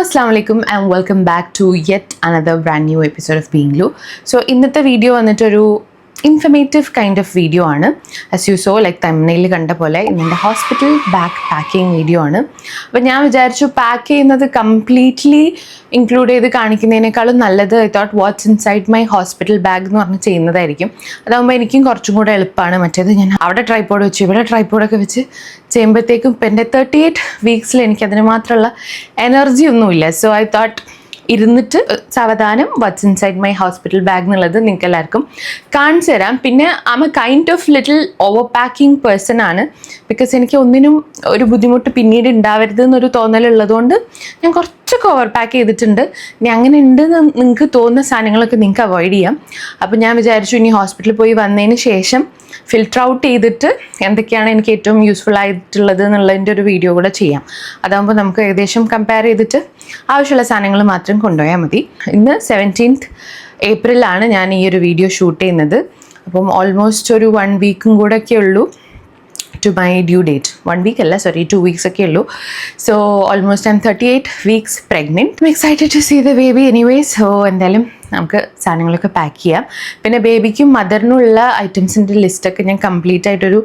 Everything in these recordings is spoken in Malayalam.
Assalamualaikum and welcome back to yet another brand new episode of Being Lou. So ഇന്നത്തെ വീഡിയോ വന്നിട്ട് ഒരു ഇൻഫർമേറ്റീവ് കൈൻഡ് ഓഫ് വീഡിയോ ആണ്. As you so like thumbnail കണ്ട പോലെ ഇന്നെൻ്റെ ഹോസ്പിറ്റൽ ബാഗ് പാക്കിംഗ് വീഡിയോ ആണ്. അപ്പോൾ ഞാൻ വിചാരിച്ചു പാക്ക് ചെയ്യുന്നത് കംപ്ലീറ്റ്ലി ഇൻക്ലൂഡ് ചെയ്ത് കാണിക്കുന്നതിനേക്കാളും നല്ലത് I thought watts inside my hospital bag എന്ന് പറഞ്ഞ് ചെയ്യുന്നതായിരിക്കും. അതാകുമ്പോൾ എനിക്കും കുറച്ചും കൂടെ എളുപ്പമാണ്. മറ്റേത് ഞാൻ അവിടെ ട്രൈപോഡ് വെച്ച് ഇവിടെ ട്രൈപോഡൊക്കെ വെച്ച് ചെയ്യുമ്പോഴത്തേക്കും ഇപ്പം എൻ്റെ 38 വീക്സിൽ എനിക്കതിന് മാത്രമുള്ള എനർജി ഒന്നുമില്ല. സോ ഐ തോട്ട് ഇരുന്നിട്ട് സാവധാനം watts inside my hospital bag എന്നുള്ളത് നിങ്ങൾക്ക് എല്ലാവർക്കും കാണിച്ചു തരാം. പിന്നെ I M A kind of little over packing person ആണ്. ബിക്കോസ് എനിക്ക് ഒന്നിനും ഒരു ബുദ്ധിമുട്ട് പിന്നീട് ഉണ്ടാവരുത് എന്നൊരു തോന്നലുള്ളതുകൊണ്ട് ഞാൻ കുറച്ചൊക്കെ ഓവർ പാക്ക് ചെയ്തിട്ടുണ്ട്. ഇനി അങ്ങനെ ഉണ്ടെന്ന് നിങ്ങൾക്ക് തോന്നുന്ന സാധനങ്ങളൊക്കെ നിങ്ങൾക്ക് അവോയ്ഡ് ചെയ്യാം. അപ്പം ഞാൻ വിചാരിച്ചു ഇനി ഹോസ്പിറ്റലിൽ പോയി വന്നതിന് ശേഷം ഫിൽറ്റർ ഔട്ട് ചെയ്തിട്ട് എന്തൊക്കെയാണ് എനിക്ക് ഏറ്റവും യൂസ്ഫുൾ ആയിട്ടുള്ളത് എന്നുള്ളതിൻ്റെ ഒരു വീഡിയോ കൂടെ ചെയ്യാം. അതാകുമ്പോൾ നമുക്ക് ഏകദേശം കമ്പയർ ചെയ്തിട്ട് ആവശ്യമുള്ള സാധനങ്ങൾ മാത്രം കൊണ്ടുപോയാൽ മതി. ഇന്ന് 17th ഏപ്രിലാണ് ഞാൻ ഈ ഒരു വീഡിയോ ഷൂട്ട് ചെയ്യുന്നത്. അപ്പം ഓൾമോസ്റ്റ് ഒരു 1 വീക്കും കൂടെ ഒക്കെ ഉള്ളൂ to my due date. 1 week അല്ല, സോറി 2 weeks ഒക്കെ ഉള്ളൂ. So almost I M 38 weeks pregnant. I'm excited to see the baby anyway. So എന്തായാലും നമുക്ക് സാധനങ്ങളൊക്കെ പാക്ക് ചെയ്യാം. പിന്നെ ബേബിക്കും മദറിനുള്ള ഐറ്റംസിൻ്റെ ലിസ്റ്റൊക്കെ ഞാൻ കംപ്ലീറ്റ് ആയിട്ടൊരു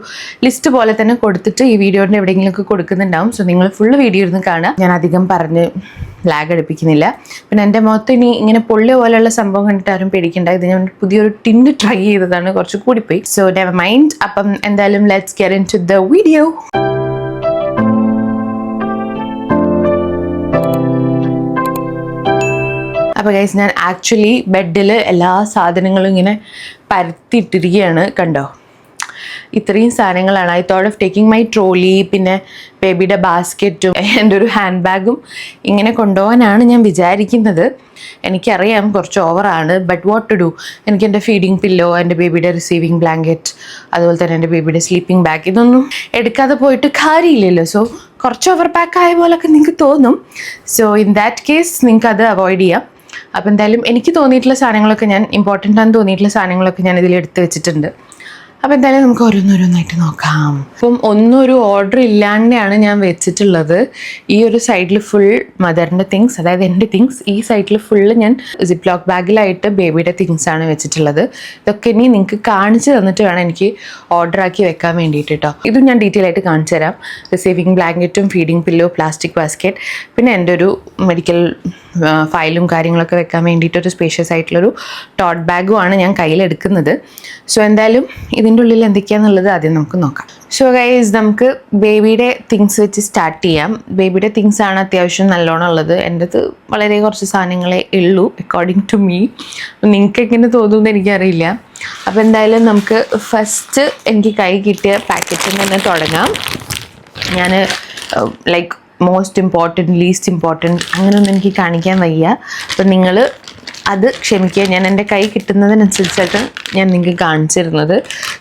ലിസ്റ്റ് പോലെ തന്നെ കൊടുത്തിട്ട് ഈ വീഡിയോൻ്റെ എവിടെയെങ്കിലുമൊക്കെ കൊടുക്കുന്നുണ്ടാവും. സോ നിങ്ങൾ ഫുള്ള് വീഡിയോ ഇരുന്ന് കാണുക. ഞാൻ അധികം പറഞ്ഞ് ലാഗ് അടുപ്പിക്കുന്നില്ല. പിന്നെ എൻ്റെ മുഖത്ത് ഇനി ഇങ്ങനെ പൊള്ളി പോലെയുള്ള സംഭവം കണ്ടിട്ട് ആരും പേടിക്കണ്ട. ഇത് ഞാൻ പുതിയൊരു ടിന്ന് ട്രൈ ചെയ്തതാണ്, കുറച്ച് കൂടിപ്പോയി. So never mind. അപ്പം എന്തായാലും let's get into the video. അപ്പോൾ ഗൈസ്, ഞാൻ ആക്ച്വലി ബെഡിൽ എല്ലാ സാധനങ്ങളും ഇങ്ങനെ പരത്തിയിട്ടിരിക്കുകയാണ്. കണ്ടോ, ഇത്രയും സാധനങ്ങളാണ്. I thought of taking my trolley, പിന്നെ ബേബിയുടെ ബാസ്ക്കറ്റും എൻ്റെ ഒരു ഹാൻഡ് ബാഗും ഇങ്ങനെ കൊണ്ടുപോകാനാണ് ഞാൻ വിചാരിക്കുന്നത്. എനിക്കറിയാം കുറച്ച് ഓവറാണ്, ബട്ട് വാട്ട് ടു ഡു. എനിക്ക് എൻ്റെ ഫീഡിങ് പില്ലോ, എൻ്റെ ബേബിയുടെ റിസീവിങ് ബ്ലാങ്കറ്റ്, അതുപോലെ തന്നെ എൻ്റെ ബേബിയുടെ സ്ലീപ്പിംഗ് ബാഗ്, ഇതൊന്നും എടുക്കാതെ പോയിട്ട് കാര്യമില്ലല്ലോ. സോ കുറച്ച് ഓവർ പാക്ക് ആയ പോലൊക്കെ നിങ്ങൾക്ക് തോന്നും. സോ ഇൻ ദാറ്റ് കേസ് നിങ്ങൾക്ക് അത് അവോയ്ഡ് ചെയ്യാം. അപ്പോൾ എന്തായാലും എനിക്ക് തോന്നിയിട്ടുള്ള സാധനങ്ങളൊക്കെ ഞാൻ ഇമ്പോർട്ടൻ്റ് ആണെന്ന് തോന്നിയിട്ടുള്ള സാധനങ്ങളൊക്കെ ഞാൻ ഇതിൽ എടുത്ത് വെച്ചിട്ടുണ്ട്. അപ്പോൾ എന്തായാലും നമുക്ക് ഓരോന്നോരോന്നായിട്ട് നോക്കാം. അപ്പം ഒന്നൊരു ഓർഡർ ഇല്ലാണ്ടാണ് ഞാൻ വെച്ചിട്ടുള്ളത്. ഈ ഒരു സൈഡിൽ ഫുൾ മദറിൻ്റെ തിങ്സ്, അതായത് എൻ്റെ തിങ്സ്. ഈ സൈഡിൽ ഫുള്ള് ഞാൻ സിപ്പ് ലോക്ക് ബാഗിലായിട്ട് ബേബിയുടെ തിങ്സാണ് വെച്ചിട്ടുള്ളത്. ഇതൊക്കെ ഇനി നിങ്ങൾക്ക് കാണിച്ച് തന്നിട്ട് വേണം എനിക്ക് ഓർഡർ ആക്കി വെക്കാൻ വേണ്ടിയിട്ട് കേട്ടോ. ഇതും ഞാൻ ഡീറ്റെയിൽ ആയിട്ട് കാണിച്ചു തരാം. റിസീവിങ് ബ്ലാങ്കറ്റും ഫീഡിങ് പില്ലോ, പ്ലാസ്റ്റിക് ബാസ്ക്കറ്റ്, പിന്നെ എൻ്റെ ഒരു മെഡിക്കൽ ഫയലും കാര്യങ്ങളൊക്കെ വെക്കാൻ വേണ്ടിയിട്ടൊരു സ്പേഷ്യസ് ആയിട്ടുള്ളൊരു ടോട്ട് ബാഗുമാണ് ഞാൻ കയ്യിലെടുക്കുന്നത്. സോ എന്തായാലും ഇതിൻ്റെ ഉള്ളിൽ എന്തൊക്കെയാണെന്നുള്ളത് ആദ്യം നമുക്ക് നോക്കാം. സോ ഗൈസ്, നമുക്ക് ബേബിയുടെ തിങ്സ് വെച്ച് സ്റ്റാർട്ട് ചെയ്യാം. ബേബിയുടെ തിങ്സ് ആണ് അത്യാവശ്യം നല്ലോണം ഉള്ളത്. എൻ്റെ അത് വളരെ കുറച്ച് സാധനങ്ങളെ ഉള്ളൂ അക്കോർഡിംഗ് ടു മീ. നിങ്ങൾക്ക് എങ്ങനെ തോന്നുമെന്ന് എനിക്കറിയില്ല. അപ്പോൾ എന്തായാലും നമുക്ക് ഫസ്റ്റ് എനിക്ക് കൈ കിട്ടിയ പാക്കറ്റിൽ നിന്ന് തുടങ്ങാം. ഞാൻ like most important, least important അങ്ങനെയൊന്നും എനിക്ക് കാണിക്കാൻ വയ്യ. അപ്പം നിങ്ങൾ അത് ക്ഷമിക്കുക. ഞാൻ എൻ്റെ കൈ കിട്ടുന്നതിനനുസരിച്ചായിട്ട് ഞാൻ നിങ്ങൾക്ക് കാണിച്ചിരുന്നത്.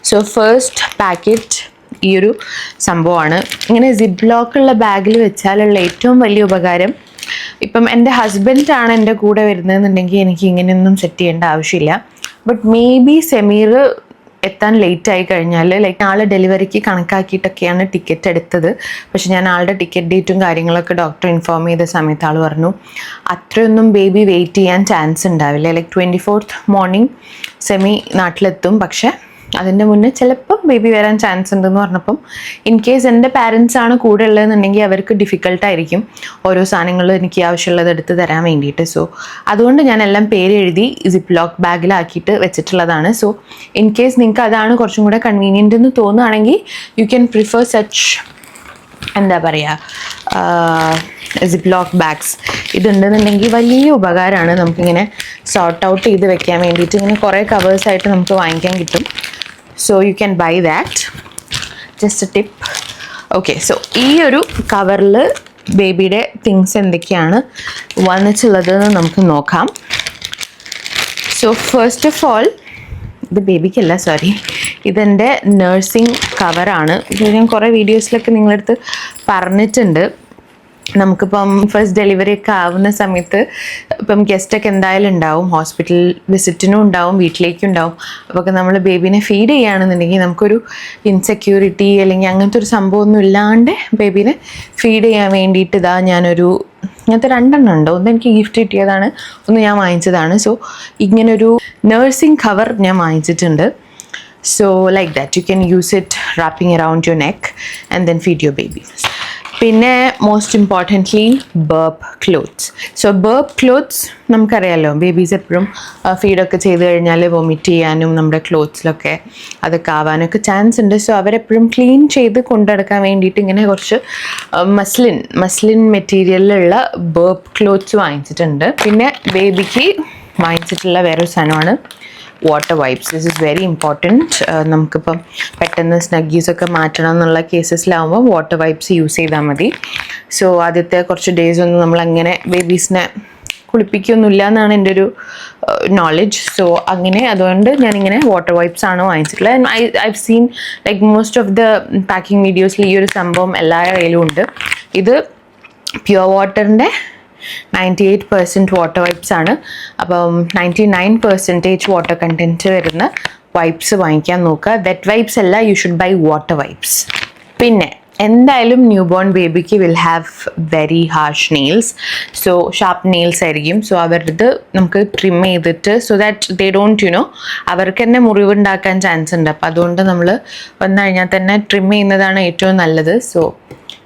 സോ ഫസ്റ്റ് പാക്കറ്റ് ഈ ഒരു സംഭവമാണ്. ഇങ്ങനെ സിപ്പ് ലോക്കുള്ള ബാഗിൽ വെച്ചാലുള്ള ഏറ്റവും വലിയ ഉപകാരം, ഇപ്പം എൻ്റെ ഹസ്ബൻഡാണ് എൻ്റെ കൂടെ വരുന്നതെന്നുണ്ടെങ്കിൽ എനിക്ക് ഇങ്ങനെയൊന്നും സെറ്റ് ചെയ്യേണ്ട ആവശ്യമില്ല. ബട്ട് മേ ബി സെമീർ എത്താൻ ലേറ്റ് ആയി കഴിഞ്ഞാൽ, ലൈക്ക് ആൾ ഡെലിവറിക്ക് കണക്കാക്കിയിട്ടൊക്കെയാണ് ടിക്കറ്റ് എടുത്തത്. പക്ഷെ ഞാൻ ആളുടെ ടിക്കറ്റ് ഡേറ്റും കാര്യങ്ങളൊക്കെ ഡോക്ടർ ഇൻഫോം ചെയ്ത സമയത്ത് ആൾ പറഞ്ഞു അത്രയൊന്നും ബേബി വെയിറ്റ് ചെയ്യാൻ ചാൻസ് ഉണ്ടാവില്ല. ലൈക്ക് 24th മോർണിംഗ് സെമി നാട്ടിലെത്തും, പക്ഷേ അതിൻ്റെ മുന്നേ ചിലപ്പം ബേബി വരാൻ ചാൻസ് ഉണ്ടെന്ന് പറഞ്ഞപ്പം ഇൻ കേസ് എൻ്റെ പാരൻസ് ആണ് കൂടെ ഉള്ളതെന്നുണ്ടെങ്കിൽ അവർക്ക് ഡിഫിക്കൽട്ടായിരിക്കും ഓരോ സാധനങ്ങൾ എനിക്ക് ആവശ്യമുള്ളത് എടുത്ത് തരാൻ വേണ്ടിയിട്ട്. സോ അതുകൊണ്ട് ഞാൻ എല്ലാം പേര് എഴുതി സിപ്പ് ലോക്ക് ബാഗിലാക്കിയിട്ട് വെച്ചിട്ടുള്ളതാണ്. സോ ഇൻ കേസ് നിങ്ങൾക്ക് അതാണ് കുറച്ചും കൂടെ കൺവീനിയൻ്റ് എന്ന് തോന്നുകയാണെങ്കിൽ യു ക്യാൻ പ്രിഫർ സച്ച്, എന്താ പറയുക, സിപ്പ് ലോക്ക് ബാഗ്സ്. ഇതുണ്ടെന്നുണ്ടെങ്കിൽ വലിയ ഉപകാരമാണ്. നമുക്കിങ്ങനെ സോർട്ട് ഔട്ട് ചെയ്ത് വെക്കാൻ വേണ്ടിയിട്ട് ഇങ്ങനെ കുറേ കവേഴ്സായിട്ട് നമുക്ക് വാങ്ങിക്കാൻ കിട്ടും. So you can buy that, just A tip. Okay, so ഈ ഒരു കവറിൽ ബേബിയുടെ തിങ്സ് എന്തൊക്കെയാണ് വന്നിട്ടുള്ളതെന്ന് നമുക്ക് നോക്കാം. സോ ഫസ്റ്റ് ഓഫ് ഓൾ, ഇത് ബേബിക്കല്ല, സോറി, ഇതെൻ്റെ നഴ്സിംഗ് കവറാണ്. ഇത് ഞാൻ കുറേ വീഡിയോസിലൊക്കെ നിങ്ങളടുത്ത് പറഞ്ഞിട്ടുണ്ട്. നമുക്കിപ്പം ഫസ്റ്റ് ഡെലിവറി ഒക്കെ ആവുന്ന സമയത്ത് ഇപ്പം ഗസ്റ്റൊക്കെ എന്തായാലും ഉണ്ടാവും, ഹോസ്പിറ്റൽ വിസിറ്റിനും ഉണ്ടാവും, വീട്ടിലേക്കും ഉണ്ടാവും. അപ്പോൾ നമ്മൾ ബേബീനെ ഫീഡ് ചെയ്യുകയാണെന്നുണ്ടെങ്കിൽ നമുക്കൊരു ഇൻസെക്യൂരിറ്റി അല്ലെങ്കിൽ അങ്ങനത്തെ ഒരു സംഭവമൊന്നും ഇല്ലാണ്ട് ബേബീനെ ഫീഡ് ചെയ്യാൻ വേണ്ടിയിട്ട് ഞാനൊരു ഇങ്ങനത്തെ 2 ഉണ്ട്. ഒന്ന് എനിക്ക് ഗിഫ്റ്റ് കിട്ടിയതാണ്, ഒന്ന് ഞാൻ വാങ്ങിച്ചതാണ്. സോ ഇങ്ങനൊരു നഴ്സിംഗ് കവർ ഞാൻ വാങ്ങിച്ചിട്ടുണ്ട്. So like that you can use it wrapping around your neck and then feed your baby. പിന്നെ most importantly burp clothes. So burp clothes നമുക്കറിയാമല്ലോ, ബേബീസ് എപ്പോഴും ഫീഡൊക്കെ ചെയ്ത് കഴിഞ്ഞാൽ വൊമിറ്റ് ചെയ്യാനും നമ്മുടെ ക്ലോത്ത്സിലൊക്കെ അതൊക്കെ ആവാനൊക്കെ ചാൻസ് ഉണ്ട്. സോ അവരെപ്പോഴും ക്ലീൻ ചെയ്ത് കൊണ്ടുനടക്കാൻ വേണ്ടിയിട്ട് ഇങ്ങനെ കുറച്ച് മസ്ലിൻ മെറ്റീരിയലിലുള്ള ബർപ്പ് ക്ലോത്ത്സ് വാങ്ങിച്ചിട്ടുണ്ട്. പിന്നെ ബേബിക്ക് വാങ്ങിച്ചിട്ടുള്ള വേറൊരു സാധനമാണ് water wipes. This is very important. നമുക്കിപ്പം പെട്ടെന്ന് സ്നഗ്ഗീസൊക്കെ മാറ്റണം എന്നുള്ള കേസസിലാവുമ്പോൾ വാട്ടർ വൈപ്സ് യൂസ് ചെയ്താൽ മതി. സോ ആദ്യത്തെ കുറച്ച് ഡേയ്സ് ഒന്നും നമ്മളങ്ങനെ ബേബീസിനെ കുളിപ്പിക്കൊന്നുമില്ല എന്നാണ് എൻ്റെ ഒരു നോളജ്. സോ അതുകൊണ്ട് ഞാനിങ്ങനെ വാട്ടർ വൈപ്സ് ആണ് വാങ്ങിച്ചിട്ടുള്ളത്. I've seen like most of the packing വീഡിയോസിൽ ഈ ഒരു സംഭവം എല്ലാവരുടെ കയ്യിലും ഉണ്ട്. ഇത് പ്യുവർ വാട്ടറിൻ്റെ 98% വാട്ടർ വൈപ്സ് ആണ്. അപ്പം 99% വാട്ടർ കണ്ടൻറ്റ് വരുന്ന വൈപ്സ് വാങ്ങിക്കാൻ നോക്കുക. വെറ്റ് വൈപ്സ് അല്ല, you should buy water wipes. പിന്നെ എന്തായാലും ന്യൂ ബോൺ ബേബിക്ക് will have very harsh nails. So sharp nails ആയിരിക്കും. സോ അവരത് നമുക്ക് ട്രിം ചെയ്തിട്ട് സോ ദാറ്റ് ദേ ഡോണ്ട് അവർക്ക് തന്നെ മുറിവുണ്ടാക്കാൻ ചാൻസ് ഉണ്ട്. അപ്പോൾ അതുകൊണ്ട് നമ്മൾ വന്നു കഴിഞ്ഞാൽ തന്നെ ട്രിം ചെയ്യുന്നതാണ് ഏറ്റവും നല്ലത്. സോ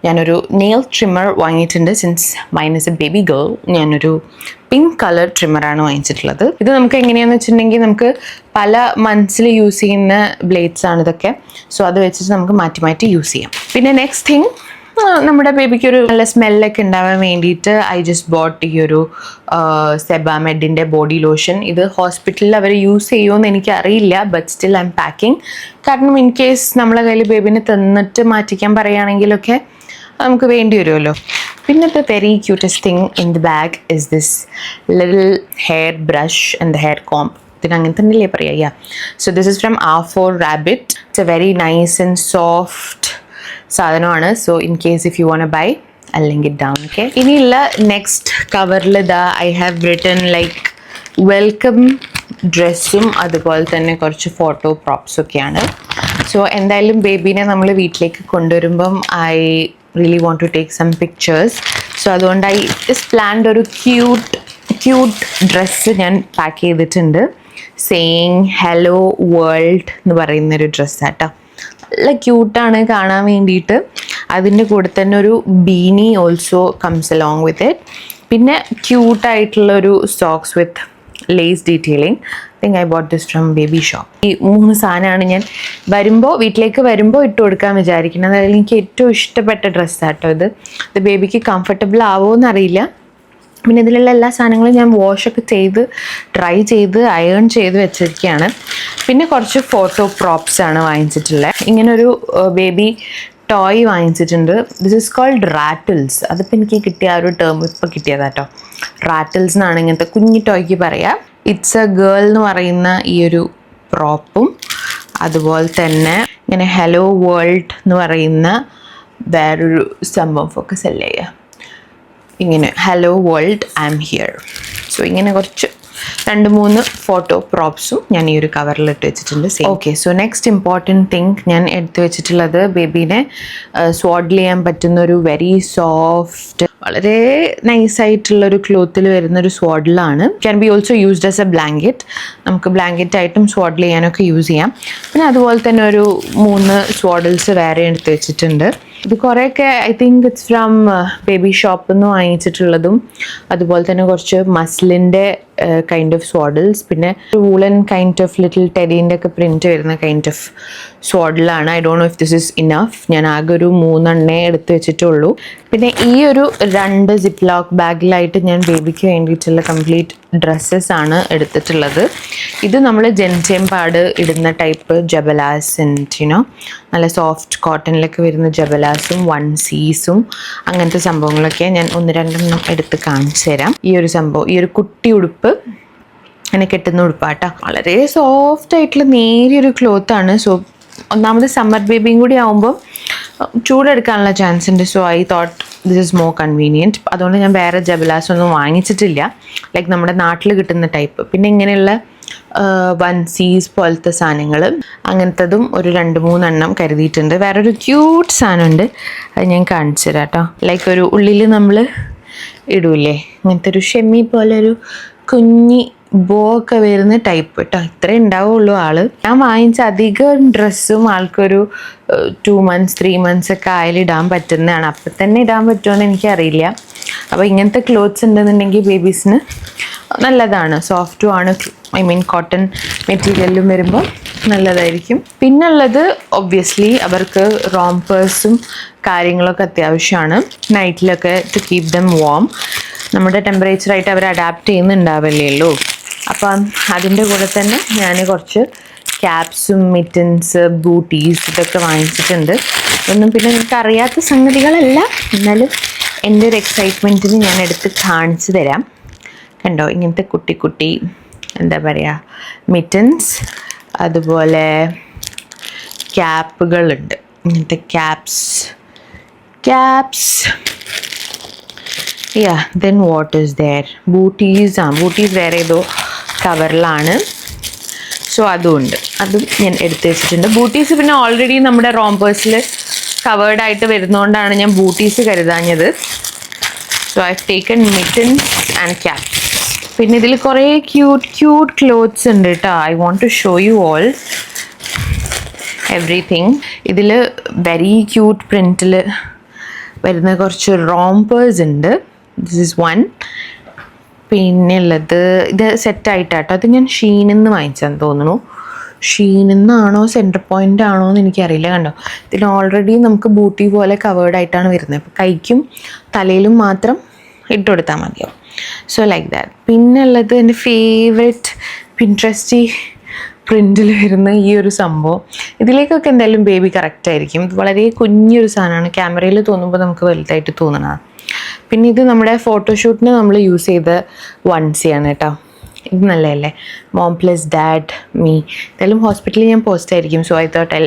ഞാനൊരു നെയിൽ ട്രിമ്മർ വാങ്ങിയിട്ടുണ്ട്. Since mine is A baby girl, ഞാനൊരു പിങ്ക് കളർ ട്രിമ്മറാണ് വാങ്ങിച്ചിട്ടുള്ളത്. ഇത് നമുക്ക് എങ്ങനെയാണെന്ന് വെച്ചിട്ടുണ്ടെങ്കിൽ നമുക്ക് പല മന്ത്സിൽ യൂസ് ചെയ്യുന്ന ബ്ലേഡ്സ് ആണ് ഇതൊക്കെ. സോ അത് വെച്ചിട്ട് നമുക്ക് മാറ്റി മാറ്റി യൂസ് ചെയ്യാം. പിന്നെ നെക്സ്റ്റ് തിങ്, നമ്മുടെ ബേബിക്ക് ഒരു നല്ല സ്മെല്ലൊക്കെ ഉണ്ടാവാൻ വേണ്ടിയിട്ട് ഐ ജസ്റ്റ് ബോട്ട് ഈ ഒരു സെബാമെഡിൻ്റെ ബോഡി ലോഷൻ. ഇത് ഹോസ്പിറ്റലിൽ അവർ യൂസ് ചെയ്യുമോയെന്ന് എനിക്കറിയില്ല, but still I M packing. കാരണം ഇൻ കേസ് നമ്മളെ കയ്യിൽ ബേബിനെ തന്നിട്ട് മാറ്റിക്കാൻ പറയുകയാണെങ്കിലൊക്കെ നമുക്ക് വേണ്ടി വരുമല്ലോ. പിന്നെ the very cutest thing in the bag is this little hair brush and the hair comb. ഇതിന് അങ്ങനെ തന്നെയല്ലേ പറയുക. So this is from R4 Rabbit. It's a very nice and soft സാധനമാണ്. So in case if you want buy I link it down. Okay, ഇനിയുള്ള നെക്സ്റ്റ് കവറിൽ I have written like welcome ഡ്രസ്സും അതുപോലെ തന്നെ കുറച്ച് ഫോട്ടോ പ്രോപ്സൊക്കെയാണ്. സോ എന്തായാലും ബേബീനെ നമ്മൾ വീട്ടിലേക്ക് കൊണ്ടുവരുമ്പം I really want to take some pictures. So അതുകൊണ്ട് ഐ ജസ്റ്റ് പ്ലാൻഡ് ഒരു ക്യൂട്ട് ഡ്രസ്സ് ഞാൻ പാക്ക് ചെയ്തിട്ടുണ്ട്. സെയിങ് ഹലോ വേൾഡ് എന്ന് പറയുന്നൊരു ഡ്രസ്സാട്ടോ. നല്ല ക്യൂട്ടാണ് കാണാൻ വേണ്ടിയിട്ട്. അതിൻ്റെ കൂടെ തന്നെ ഒരു beanie also comes along with it. പിന്നെ ക്യൂട്ടായിട്ടുള്ളൊരു socks with lace detailing. I think I bought this from baby shop. ഈ 3 സാധനമാണ് ഞാൻ വീട്ടിലേക്ക് വരുമ്പോൾ ഇട്ട് കൊടുക്കാൻ വിചാരിക്കുന്നത്. അതിൽ എനിക്ക് ഏറ്റവും ഇഷ്ടപ്പെട്ട ഡ്രസ്സാട്ടോ ഇത് ബേബിക്ക് കംഫർട്ടബിൾ ആവുമോ എന്നറിയില്ല. പിന്നെ ഇതിലുള്ള എല്ലാ സാധനങ്ങളും ഞാൻ വാഷൊക്കെ ചെയ്ത് ഡ്രൈ ചെയ്ത് അയൺ ചെയ്ത് വെച്ചിരിക്കുകയാണ്. പിന്നെ കുറച്ച് ഫോട്ടോ പ്രോപ്സ് ആണ് വാങ്ങിച്ചിട്ടുള്ളത്. ഇങ്ങനൊരു ബേബി ടോയ് വാങ്ങിച്ചിട്ടുണ്ട്. This is called rattles. അതിപ്പോൾ എനിക്ക് കിട്ടിയ ആ ഒരു ടേം ഇപ്പോൾ കിട്ടിയതാട്ടോ. റാറ്റിൽസ് എന്നാണ് ഇങ്ങനത്തെ കുഞ്ഞു ടോയ്ക്ക് പറയുക. ഇറ്റ്സ് എ ഗേൾ എന്ന് പറയുന്ന ഈ ഒരു പ്രോപ്പും അതുപോലെ തന്നെ ഇങ്ങനെ ഹലോ വേൾഡ് എന്ന് പറയുന്ന വേറൊരു സംഭവം ഫോക്കസ് അല്ലേ ഇങ്ങനെ hello world I am here. So ഇങ്ങനെ കുറച്ച് 2-3 ഫോട്ടോ പ്രോപ്സും ഞാൻ ഈ ഒരു കവറിൽ ഇട്ട് വെച്ചിട്ടുണ്ട്. Okay, so next important thing ഞാൻ എടുത്തു വെച്ചിട്ടുള്ളത് ബേബീനെ സ്വാഡിൽ ചെയ്യാൻ പറ്റുന്ന ഒരു വെരി സോഫ്റ്റ് വളരെ നൈസായിട്ടുള്ളൊരു ക്ലോത്തിൽ വരുന്നൊരു സ്വാഡിലാണ്. Can be also used as a blanket. നമുക്ക് ബ്ലാങ്കറ്റായിട്ടും സ്വാഡിൽ ചെയ്യാനൊക്കെ യൂസ് ചെയ്യാം. പിന്നെ അതുപോലെ തന്നെ ഒരു 3 സ്വാഡിൽസ് വേറെ എടുത്ത് വെച്ചിട്ടുണ്ട്. ഇത് കുറേയൊക്കെ I think it's from baby ഷോപ്പിൽ നിന്ന് വാങ്ങിച്ചിട്ടുള്ളതും അതുപോലെ തന്നെ കുറച്ച് മസ്ലിൻ്റെ കൈൻഡ് ഓഫ് സ്വാഡിൽസ്, പിന്നെ വൂളൻ കൈൻഡ് ഓഫ് ലിറ്റിൽ ടെഡീൻ്റെ ഒക്കെ പ്രിൻറ്റ് വരുന്ന കൈൻഡ് ഓഫ് സ്വാഡിലാണ്. I don't know if this is enough. ഞാൻ ആകെ ഒരു 3 എടുത്ത് വെച്ചിട്ടുള്ളൂ. പിന്നെ ഈ ഒരു 2 സിപ്പ് ലോക്ക് ബാഗിലായിട്ട് ഞാൻ ബേബിക്ക് വേണ്ടിയിട്ടുള്ള കംപ്ലീറ്റ് ഡ്രസ്സസ് ആണ് എടുത്തിട്ടുള്ളത്. ഇത് നമ്മൾ ജെൻചേമ്പാട് ഇടുന്ന ടൈപ്പ് ജബലാസ് ആൻഡ് നല്ല സോഫ്റ്റ് കോട്ടണിലൊക്കെ വരുന്ന ജബലാസും 1Cസും അങ്ങനത്തെ സംഭവങ്ങളൊക്കെ ഞാൻ 1-2 എടുത്ത് കാണിച്ചു തരാം. ഈ ഒരു സംഭവം, ഈ ഒരു കുട്ടി ഉടുപ്പ് അങ്ങനെ കെട്ടുന്ന ഉടുപ്പാട്ടോ. വളരെ സോഫ്റ്റ് ആയിട്ടുള്ള നേരിയൊരു ക്ലോത്താണ്. സോ ഒന്നാമത് സമ്മർ ബേബിയും കൂടി ആകുമ്പോൾ ചൂടെടുക്കാനുള്ള ചാൻസ് ഉണ്ട്. So I thought this is more convenient. അതുകൊണ്ട് ഞാൻ വേറെ ജബലാസ് ഒന്നും വാങ്ങിച്ചിട്ടില്ല, ലൈക്ക് നമ്മുടെ നാട്ടിൽ കിട്ടുന്ന ടൈപ്പ്. പിന്നെ ഇങ്ങനെയുള്ള വൺസീസ് പോലത്തെ സാധനങ്ങൾ അങ്ങനത്തതും ഒരു 2-3 എണ്ണം കരുതിയിട്ടുണ്ട്. വേറൊരു ക്യൂട്ട് സാധനമുണ്ട്, അത് ഞാൻ കാണിച്ചു തരാം കേട്ടോ. ലൈക്ക് ഒരു ഉള്ളിൽ നമ്മൾ ഇടൂലേ അങ്ങനത്തെ ഒരു ഷെമ്മി പോലെ ഒരു കുഞ്ഞി ബോ ഒക്കെ വരുന്ന ടൈപ്പ് കേട്ടോ. ഇത്രേ ഉണ്ടാവുള്ളൂ ആള്. ഞാൻ വാങ്ങിച്ച അധികം ഡ്രസ്സും ആൾക്കൊരു 2 months 3 months ഒക്കെ ആയാലും ഇടാൻ പറ്റുന്നതാണ്. അപ്പം തന്നെ ഇടാൻ പറ്റുമെന്ന് എനിക്കറിയില്ല. അപ്പോൾ ഇങ്ങനത്തെ ക്ലോത്ത്സ് ഉണ്ടെന്നുണ്ടെങ്കിൽ ബേബീസിന് നല്ലതാണ്, സോഫ്റ്റും ആണ്. ഐ മീൻ കോട്ടൺ മെറ്റീരിയലും വരുമ്പോൾ നല്ലതായിരിക്കും. പിന്നുള്ളത് ഒബ്വിയസ്ലി അവർക്ക് റോംപേഴ്സും കാര്യങ്ങളൊക്കെ അത്യാവശ്യമാണ് നൈറ്റിലൊക്കെ, ടു കീപ് ദം വാം. നമ്മുടെ ടെമ്പറേച്ചറായിട്ട് അവർ അഡാപ്റ്റ് ചെയ്യുന്നുണ്ടാവില്ലേ ഉള്ളൂ. അപ്പം അതിൻ്റെ കൂടെ തന്നെ ഞാൻ കുറച്ച് ക്യാപ്സും മിറ്റൻസ് ബൂട്ടീസ് ഇതൊക്കെ വാങ്ങിച്ചിട്ടുണ്ട്. ഒന്നും പിന്നെ എനിക്ക് അറിയാത്ത സംഗതികളല്ല, എന്നാലും എൻ്റെ ഒരു എക്സൈറ്റ്മെൻറ്റിന് ഞാൻ എടുത്ത് കാണിച്ചു തരാം. കണ്ടോ, ഇങ്ങനത്തെ കുട്ടി കുട്ടി എന്താ പറയുക മിറ്റൻസ്, അതുപോലെ ക്യാപ്പുകളുണ്ട്. ഇങ്ങനത്തെ caps yeah. Then what is there, booties വേറെ ഏതോ കവറിലാണ്. സോ അതും ഞാൻ എടുത്ത് വെച്ചിട്ടുണ്ട്. ബൂട്ടീസ് പിന്നെ ഓൾറെഡി നമ്മുടെ റോംപേഴ്സിൽ കവേർഡ് ആയിട്ട് വരുന്നതുകൊണ്ടാണ് ഞാൻ ബൂട്ടീസ് കരുതാഞ്ഞത്. So I have taken mittens and caps. പിന്നെ ഇതിൽ കുറേ ക്യൂട്ട് ക്ലോത്ത്സ് ഉണ്ട് കേട്ടോ. I want to show you all everything. ഇതിൽ വെരി ക്യൂട്ട് പ്രിൻറ്റിൽ വരുന്ന കുറച്ച് റോംപേഴ്സ് ഉണ്ട്. This is one. പിന്നെ ഉള്ളത് ഇത് സെറ്റായിട്ടാട്ടോ. അത് ഞാൻ ഷീനിന്ന് വാങ്ങിച്ചെന്ന് തോന്നുന്നു. ഷീനിന്നാണോ സെൻറ്റർ പോയിൻ്റ് ആണോ എന്ന് എനിക്കറിയില്ല. കണ്ടോ, ഇതിൽ ഓൾറെഡി നമുക്ക് ബൂട്ടി പോലെ കവേർഡ് ആയിട്ടാണ് വരുന്നത്. അപ്പോൾ കൈക്കും തലയിലും മാത്രം ഇട്ട് കൊടുത്താൽ മതിയാവും. So like that. പിന്നെ ഉള്ളത് എൻ്റെ ഫേവറേറ്റ് പിൻട്രസ്റ്റി പ്രിൻറ്റിൽ വരുന്ന ഈ ഒരു സംഭവം. ഇതിലേക്കൊക്കെ എന്തായാലും ബേബി കറക്റ്റ് ആയിരിക്കും. ഇത് വളരെ കുഞ്ഞൊരു സാധനമാണ്, ക്യാമറയിൽ തോന്നുമ്പോൾ നമുക്ക് വലുതായിട്ട് തോന്നണതാണ്. പിന്നെ ഇത് നമ്മുടെ ഫോട്ടോഷൂട്ടിന് നമ്മൾ യൂസ് ചെയ്ത വൺസിയാണ് കേട്ടോ. ഇത് നല്ലതല്ലേ, മോം പ്ലസ് ഡാഡ് മീ. എന്തായാലും ഹോസ്പിറ്റലിൽ ഞാൻ പോസ്റ്റ് ആയിരിക്കും. So I thought I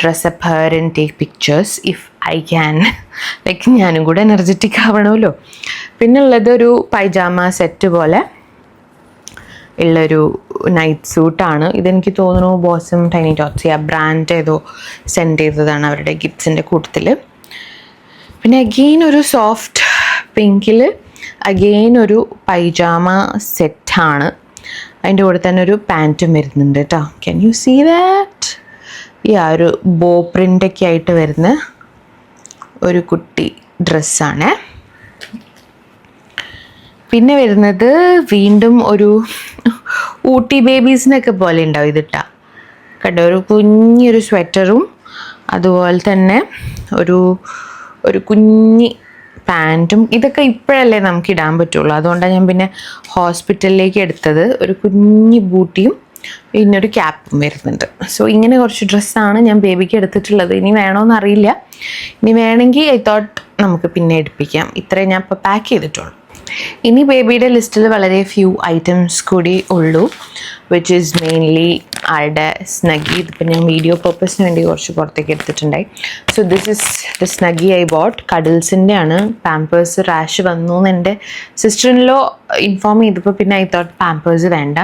dress up her and take pictures if I can. Like ഞാനും കൂടെ എനർജറ്റിക് ആവണമല്ലോ. പിന്നെ ഉള്ളത് ഒരു പൈജാമ സെറ്റ് പോലെ ഉള്ളൊരു നൈറ്റ് സൂട്ടാണ്. ഇതെനിക്ക് തോന്നുന്നു ബോസും ടൈനി ടോട്ട്സ് ബ്രാൻഡ് ഏതോ സെൻഡ് ചെയ്തതാണ് അവരുടെ ഗിഫ്റ്റ്സിൻ്റെ കൂട്ടത്തിൽ. പിന്നെ അഗെയിൻ ഒരു സോഫ്റ്റ് പിങ്കിൽ അഗെയിൻ ഒരു പൈജാമ സെറ്റാണ്. അതിൻ്റെ കൂടെ തന്നെ ഒരു പാൻറ്റും വരുന്നുണ്ട് കേട്ടോ. Can you see that? ഒരു ബോ പ്രിൻ്റൊക്കെ ആയിട്ട് വരുന്ന ഒരു കുട്ടി ഡ്രസ്സാണ്. പിന്നെ വരുന്നത് വീണ്ടും ഒരു ഊട്ടി ബേബീസിനൊക്കെ പോലെ ഉണ്ടാവും ഇതിട്ടാ. കണ്ടോ, ഒരു കുഞ്ഞൊരു സ്വെറ്ററും അതുപോലെ തന്നെ ഒരു കുഞ്ഞി പാൻറ്റും. ഇതൊക്കെ ഇപ്പോഴല്ലേ നമുക്ക് ഇടാൻ പറ്റുള്ളൂ, അതുകൊണ്ടാണ് ഞാൻ പിന്നെ ഹോസ്പിറ്റലിലേക്ക് എടുത്തത്. ഒരു കുഞ്ഞി ബൂട്ടിയും പിന്നെ ഒരു ക്യാപ്പും വരുന്നുണ്ട്. സോ ഇങ്ങനെ കുറച്ച് ഡ്രസ്സാണ് ഞാൻ ബേബിക്ക് എടുത്തിട്ടുള്ളത്. ഇനി വേണമെന്ന് അറിയില്ല, ഇനി വേണമെങ്കിൽ ഐ തോട്ട് നമുക്ക് പിന്നെ എടുപ്പിക്കാം. ഇത്രയും ഞാൻ ഇപ്പോൾ പാക്ക് ചെയ്തിട്ടുള്ളൂ. ഇനി ബേബിയുടെ ലിസ്റ്റിൽ വളരെ ഫ്യൂ ഐറ്റംസ് കൂടി ഉള്ളൂ, വിച്ച് ഈസ് മെയിൻലി ആളുടെ സ്നഗി. ഇതിപ്പോൾ ഞാൻ വീഡിയോ പർപ്പസിന് വേണ്ടി കുറച്ച് പുറത്തേക്ക് എടുത്തിട്ടുണ്ടായി. So this is the snuggy I bought. കഡിൽസിൻ്റെ ആണ്. പാമ്പേഴ്സ് റാഷ് വന്നു എന്ന് എൻ്റെ സിസ്റ്ററിനിലോ ഇൻഫോം ചെയ്തപ്പോൾ പിന്നെ ഐ തോട്ട് പാമ്പേഴ്സ് വേണ്ട.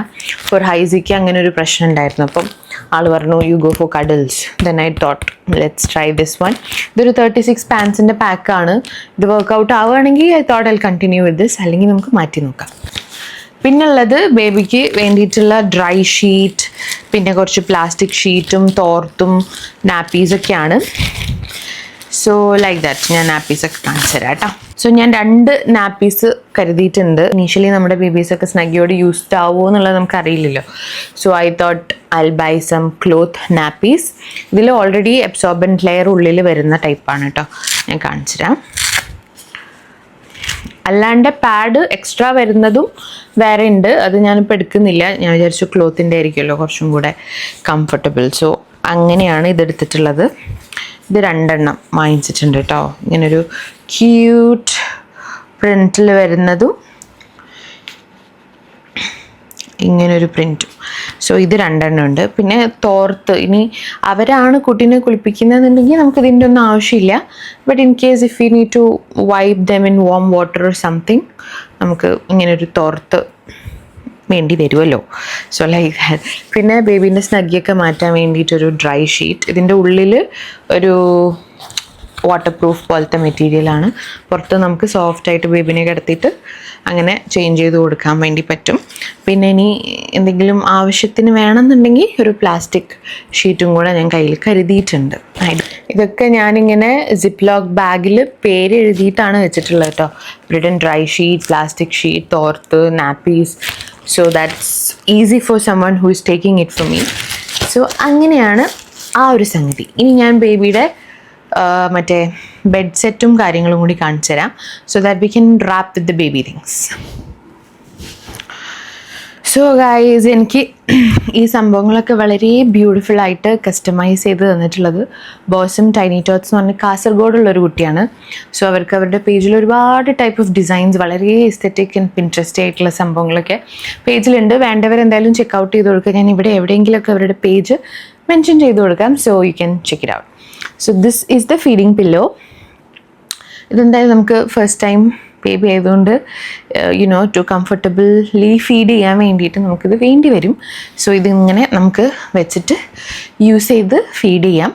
ഫോർ ഹൈസിക്ക് അങ്ങനെ ഒരു പ്രശ്നം ഉണ്ടായിരുന്നു. അപ്പം ആൾ പറഞ്ഞു you go for Cuddles. Then I thought let's try this one. ഇതൊരു 36 പാൻസിൻ്റെ പാക്കാണ്. ഇത് വർക്കൗട്ട് ആവുകയാണെങ്കിൽ I thought I continue with this, അല്ലെങ്കിൽ നമുക്ക് മാറ്റി നോക്കാം. പിന്നുള്ളത് ബേബിക്ക് വേണ്ടിയിട്ടുള്ള ഡ്രൈ ഷീറ്റ്, പിന്നെ കുറച്ച് പ്ലാസ്റ്റിക് ഷീറ്റും തോർത്തും നാപ്പീസൊക്കെയാണ്. So like that. ഞാൻ നാപ്പീസൊക്കെ കാണിച്ചു തരാം കേട്ടോ. സോ ഞാൻ 2 നാപ്പീസ് കരുതിയിട്ടുണ്ട്. ഇനീഷ്യലി നമ്മുടെ ബേബീസൊക്കെ സ്നഗിയോട് യൂസ്ഡ് ആവുമോ എന്നുള്ളത് നമുക്കറിയില്ലല്ലോ. So I thought I buy some cloth nappies. ഇതിൽ ഓൾറെഡി അബ്സോർബൻറ്റ് ലെയർ ഉള്ളിൽ വരുന്ന ടൈപ്പാണ് കേട്ടോ. ഞാൻ കാണിച്ചു തരാം. അല്ലാണ്ട് പാഡ് എക്സ്ട്രാ വരുന്നതും വേറെ ഉണ്ട്. അത് ഞാനിപ്പോൾ എടുക്കുന്നില്ല. ഞാൻ വിചാരിച്ചു ക്ലോത്തിൻ്റെ ആയിരിക്കുമല്ലോ കുറച്ചും കൂടെ കംഫർട്ടബിൾ. സോ അങ്ങനെയാണ് ഇതെടുത്തിട്ടുള്ളത്. ഇത് 2 എണ്ണം വാങ്ങിച്ചിട്ടുണ്ട് കേട്ടോ. ഇങ്ങനൊരു ക്യൂട്ട് പ്രിൻറ്റിൽ വരുന്നതും ഇങ്ങനൊരു പ്രിൻറ്റും. സോ ഇത് 2 ഉണ്ട്. പിന്നെ തോർത്ത്, ഇനി അവരാണ് കുട്ടീനെ കുളിപ്പിക്കുന്നതെന്നുണ്ടെങ്കിൽ നമുക്ക് ഇതിൻ്റെ ഒന്നും ആവശ്യമില്ല. But in case if you need to wipe them in warm water or something, നമുക്ക് ഇങ്ങനൊരു തോർത്ത് വേണ്ടി വരുമല്ലോ. So like that. പിന്നെ ബേബീൻ്റെ സ്നഗ്ഗിയൊക്കെ മാറ്റാൻ വേണ്ടിയിട്ടൊരു ഡ്രൈ ഷീറ്റ്. ഇതിൻ്റെ ഉള്ളിൽ ഒരു വാട്ടർ പ്രൂഫ് പോലത്തെ മെറ്റീരിയലാണ്. പുറത്ത് നമുക്ക് സോഫ്റ്റായിട്ട് ബേബിനെ കിടത്തിയിട്ട് അങ്ങനെ ചേഞ്ച് ചെയ്ത് കൊടുക്കാൻ വേണ്ടി പറ്റും. പിന്നെ ഇനി എന്തെങ്കിലും ആവശ്യത്തിന് വേണമെന്നുണ്ടെങ്കിൽ ഒരു പ്ലാസ്റ്റിക് ഷീറ്റും കൂടെ ഞാൻ കയ്യിൽ കരുതിയിട്ടുണ്ട്. ഇതൊക്കെ ഞാനിങ്ങനെ സിപ്പ് ലോക്ക് ബാഗിൽ പേര് എഴുതിയിട്ടാണ് വെച്ചിട്ടുള്ളത് കേട്ടോ. Brydon dry sheet, plastic sheet, തോർത്ത്, nappies. So that's easy for someone who is taking it for me. So അങ്ങനെയാണ് ആ ഒരു സംഗതി. ഇനി ഞാൻ ബേബിയുടെ മറ്റേ ബെഡ് സെറ്റും കാര്യങ്ങളും കൂടി കാണിച്ചു തരാം. So that we can wrap with the baby things. So guys, എനിക്ക് ഈ സംഭവങ്ങളൊക്കെ വളരെ ബ്യൂട്ടിഫുൾ ആയിട്ട് കസ്റ്റമൈസ് ചെയ്ത് തന്നിട്ടുള്ളത് ബോസം ടൈനി ടോട്ട്സ് എന്ന് പറഞ്ഞ കാസർഗോഡുള്ളൊരു കുട്ടിയാണ്. സോ അവർക്ക് അവരുടെ പേജിൽ ഒരുപാട് ടൈപ്പ് ഓഫ് ഡിസൈൻസ്, വളരെ എസ്തെറ്റിക് ആൻഡ് പിൻട്രസ്റ്റ് ആയിട്ടുള്ള സംഭവങ്ങളൊക്കെ പേജിലുണ്ട്. വേണ്ടവരെന്തായാലും ചെക്കൗട്ട് ചെയ്ത് കൊടുക്കുക. ഞാൻ ഇവിടെ എവിടെയെങ്കിലുമൊക്കെ അവരുടെ പേജ് മെൻഷൻ ചെയ്ത് കൊടുക്കാം. So you can check it out. So this is the feeding pillow. ഇതെന്തായാലും നമുക്ക് ഫസ്റ്റ് ടൈം ബേബി ആയതുകൊണ്ട് ടു കംഫർട്ടബിളി ഫീഡ് ചെയ്യാൻ വേണ്ടിയിട്ട് നമുക്കിത് വേണ്ടി വരും. സോ ഇതിങ്ങനെ നമുക്ക് വെച്ചിട്ട് യൂസ് ചെയ്ത് ഫീഡ് ചെയ്യാം.